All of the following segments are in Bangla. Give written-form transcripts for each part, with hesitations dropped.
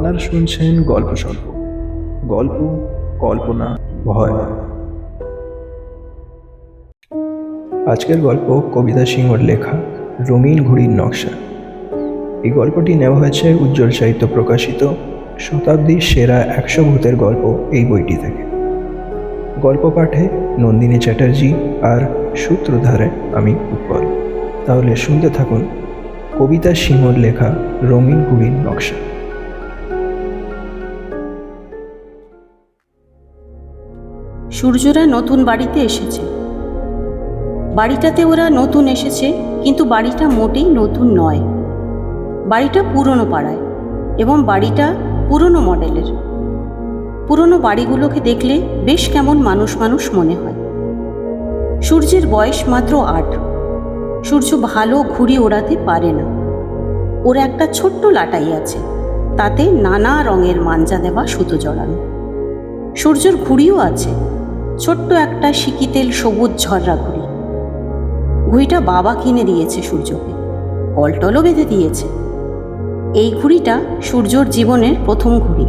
আপনারা শুনছেন গল্প স্বল্প, গল্প, কল্পনা, ভয়। আজকের গল্প কবিতা সিংহর লেখা রঙিন ঘুড়ির নকশা। এই গল্পটি নেওয়া হয়েছে উজ্জ্বল সাহিত্য প্রকাশিত শতাব্দীর সেরা 100 ভূতের গল্প এই বইটি থেকে। গল্প পাঠে নন্দিনী চ্যাটার্জি আর সূত্রধারে আমি উৎপল। তাহলে শুনতে থাকুন কবিতা সিংহর লেখা রঙিন ঘুড়ির নকশা। সূর্যরা নতুন বাড়িতে এসেছে। বাড়িটাতে ওরা নতুন এসেছে, কিন্তু বাড়িটা মোটেই নতুন নয়। বাড়িটা পুরনো পাড়ায় এবং বাড়িটা পুরনো মডেলের। পুরনো বাড়িগুলোকে দেখলে বেশ কেমন মানুষ মানুষ মনে হয়। সূর্যের বয়স মাত্র 8। সূর্য ভালো ঘুড়ি ওড়াতে পারে না। ওর একটা ছোট্ট লাটাই আছে, তাতে নানা রঙের মাঞ্জা দেওয়া সুতো জড়ানো। সূর্যের ঘুড়িও আছে, ছোট্ট একটা সিকিতেল সবুজ ঝররা ঘুড়ি। ঘুড়িটা বাবা কিনে দিয়েছে সূর্যকে, কলটলও বেঁধে দিয়েছে। এই ঘুড়িটা সূর্যর জীবনের প্রথম ঘুড়ি।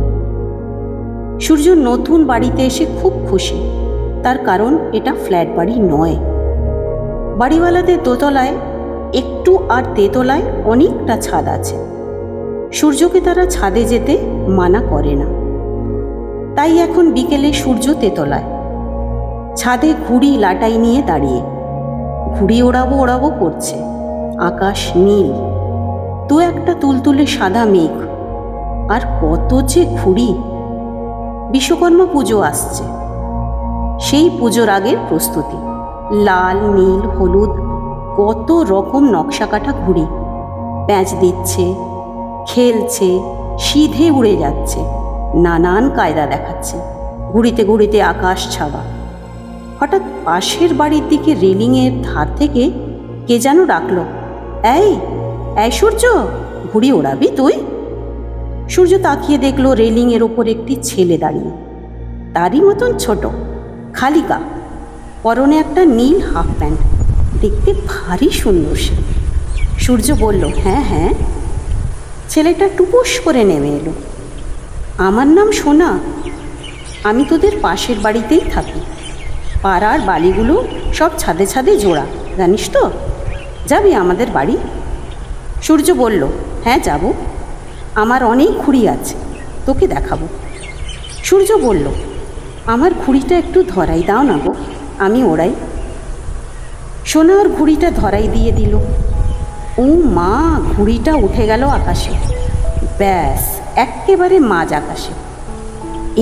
সূর্য নতুন বাড়িতে এসে খুব খুশি, তার কারণ এটা ফ্ল্যাট বাড়ি নয়। বাড়িওয়ালাদের দোতলায় একটু আর তেতলায় অনেকটা ছাদ আছে। সূর্যকে তারা ছাদে যেতে মানা করে না। তাই এখন বিকেলে সূর্য তেতলায় ছাদে ঘুড়ি লাটাই নিয়ে দাঁড়িয়ে ঘুড়ি ওড়াবো ওড়াবো করছে। আকাশ নীল, তো একটা তুলতুলে সাদা মেঘ, আর কত যে ঘুড়ি। বিশ্বকর্মা পুজো আসছে, সেই পুজোর আগের প্রস্তুতি। লাল, নীল, হলুদ কত রকম নকশা কাটা ঘুড়ি প্যাঁচ দিচ্ছে, খেলছে, সিধে উড়ে যাচ্ছে, নানান কায়দা দেখাচ্ছে। ঘুড়িতে ঘুড়িতে আকাশ ছাওয়া। হঠাৎ পাশের বাড়ির দিকে রেলিংয়ের ধার থেকে কে যেন ডাকল, এই এই সূর্য, ঘুড়ি ওড়াবি তুই? সূর্য তাকিয়ে দেখল রেলিংয়ের ওপর একটি ছেলে দাঁড়িয়ে, তারই মতন ছোট, খালি গা, পরনে একটা নীল হাফ প্যান্ট, দেখতে ভারী সুন্দর সে। সূর্য বলল, হ্যাঁ হ্যাঁ। ছেলেটা টুপুস করে নেমে এলো। আমার নাম সোনা, আমি তোদের পাশের বাড়িতেই থাকি। পাড়ার বালিগুলো সব ছাদে ছাদে জোড়া, জানিস তো? যাবি আমাদের বাড়ি? সূর্য বলল, হ্যাঁ যাব, আমার অনেক ঘুড়ি আছে, তোকে দেখাবো। সূর্য বলল, আমার ঘুড়িটা একটু ধরাই দাও না গো, আমি ওড়াই। সোনা ওর ঘুড়িটা ধরাই দিয়ে দিল। ও মা, ঘুড়িটা উঠে গেল আকাশে, ব্যাস এক্কেবারে মাঝ আকাশে।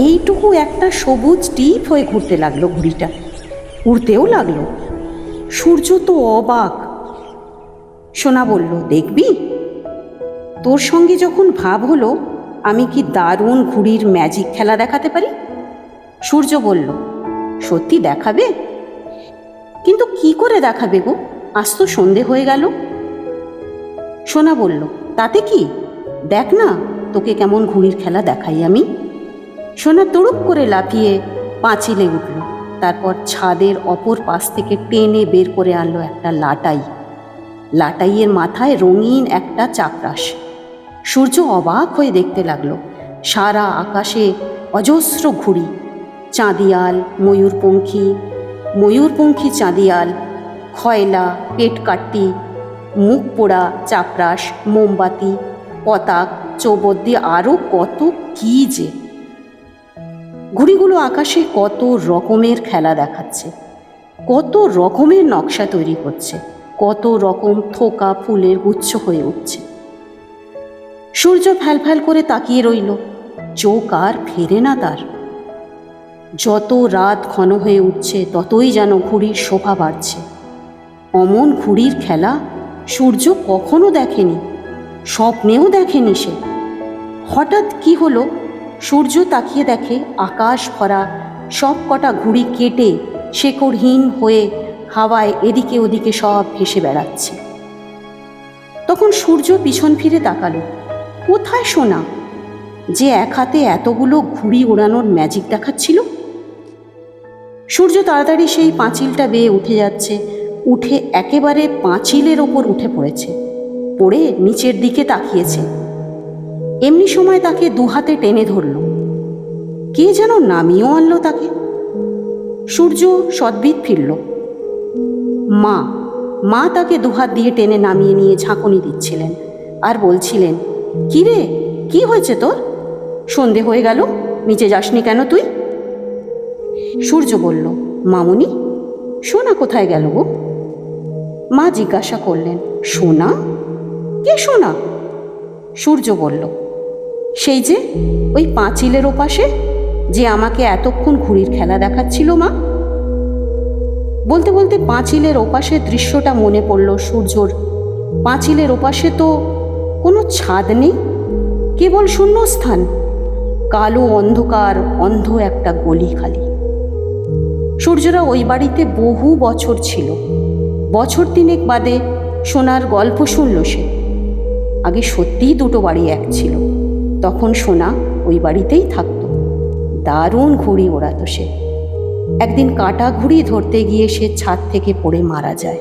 এইটুকু একটা সবুজ টিপ হয়ে ঘুরতে লাগলো ঘুড়িটা, উড়তেও লাগলো। সূর্য তো অবাক। সোনা বলল, দেখবি, তোর সঙ্গে যখন ভাব হলো, আমি কি দারুণ ঘুড়ির ম্যাজিক খেলা দেখাতে পারি। সূর্য বলল, সত্যি দেখাবে? কিন্তু কি করে দেখাবে গো, আজ তো সন্ধে হয়ে গেল। সোনা বলল, তাতে কি, দেখ না তোকে কেমন ঘুড়ির খেলা দেখাই আমি। সোনা তড়ুপ করে লাফিয়ে পাঁচিলে উঠল, তারপর ছাদের অপর পাশ থেকে টেনে বের করে আনলো একটা লাটাই। লাটাইয়ের মাথায় রঙিন একটা চাকরাস। সূর্য অবাক হয়ে দেখতে লাগলো, সারা আকাশে অজস্র ঘুড়ি, চাঁদিয়াল, ময়ূরপঙ্খী, ময়ূরপঙ্খী চাঁদিয়াল, খয়লা, পেটকাট্টি, মুখ পোড়া চাকরাস, মোমবাতি, পতাক, চৌবদ্দি, আরও কত কি যে। ঘুড়িগুলো আকাশে কত রকমের খেলা দেখাচ্ছে, কত রকমের নকশা তৈরি করছে, কত রকম থোকা ফুলের গুচ্ছ হয়ে উঠছে। সূর্য ফ্যাল ফ্যাল করে তাকিয়ে রইল, চোখ আর ফেরে না তার। যত রাত ঘন হয়ে উঠছে, ততই যেন ঘুড়ির শোভা বাড়ছে। অমন ঘুড়ির খেলা সূর্য কখনো দেখেনি, স্বপ্নেও দেখেনি সে। হঠাৎ কি হলো, সূর্য তাকিয়ে দেখে আকাশ ভরা সব কটা ঘুড়ি কেটে শেকড়হীন হয়ে হাওয়ায় এদিকে ওদিকে সব ভেসে বেড়াচ্ছে। তখন সূর্য পিছন ফিরে তাকালো, কোথায় সোনা, যে এক হাতে এতগুলো ঘুড়ি ওড়ানোর ম্যাজিক দেখাচ্ছিল। সূর্য তাড়াতাড়ি সেই পাঁচিলটা বেয়ে উঠে যাচ্ছে, উঠে একেবারে পাঁচিলের ওপর উঠে পড়েছে, পড়ে নিচের দিকে তাকিয়েছে। এমনি সময় তাকে দুহাতে টেনে ধরল, কে যেন নামিয়েও আনলো তাকে। সূর্য সদ্ভিদ ফিরল। মা মা তাকে দুহাত দিয়ে টেনে নামিয়ে নিয়ে ঝাঁকুনি দিচ্ছিলেন আর বলছিলেন, কি রে, কি হয়েছে তোর? সন্ধে হয়ে গেল, নিচে যাসনি কেন তুই? সূর্য বলল, মামুনি, সোনা কোথায় গেল গো? মা জিজ্ঞাসা করলেন, সোনা? কে সোনা? সূর্য বলল, সেই যে ওই পাঁচিলের ওপাশে যে আমাকে এতক্ষণ ঘুড়ির খেলা দেখাচ্ছিল মা। বলতে বলতে পাঁচিলের ওপাশের দৃশ্যটা মনে পড়ল সূর্যর। পাঁচিলের ওপাশে তো কোনো ছাদ নেই, কেবল শূন্যস্থান, কালো অন্ধকার, অন্ধ একটা গলি খালি। সূর্যরা ওই বাড়িতে বহু বছর ছিল। বছর তিনেক বাদে সোনার গল্প শুনল সে। আগে সত্যিই দুটো বাড়ি এক ছিল, তখন সোনা ওই বাড়িতেই থাকতো। দারুণ ঘুড়ি ওড়াতো সে। একদিন কাটা ঘুড়ি ধরতে গিয়ে সে ছাদ থেকে পড়ে মারা যায়।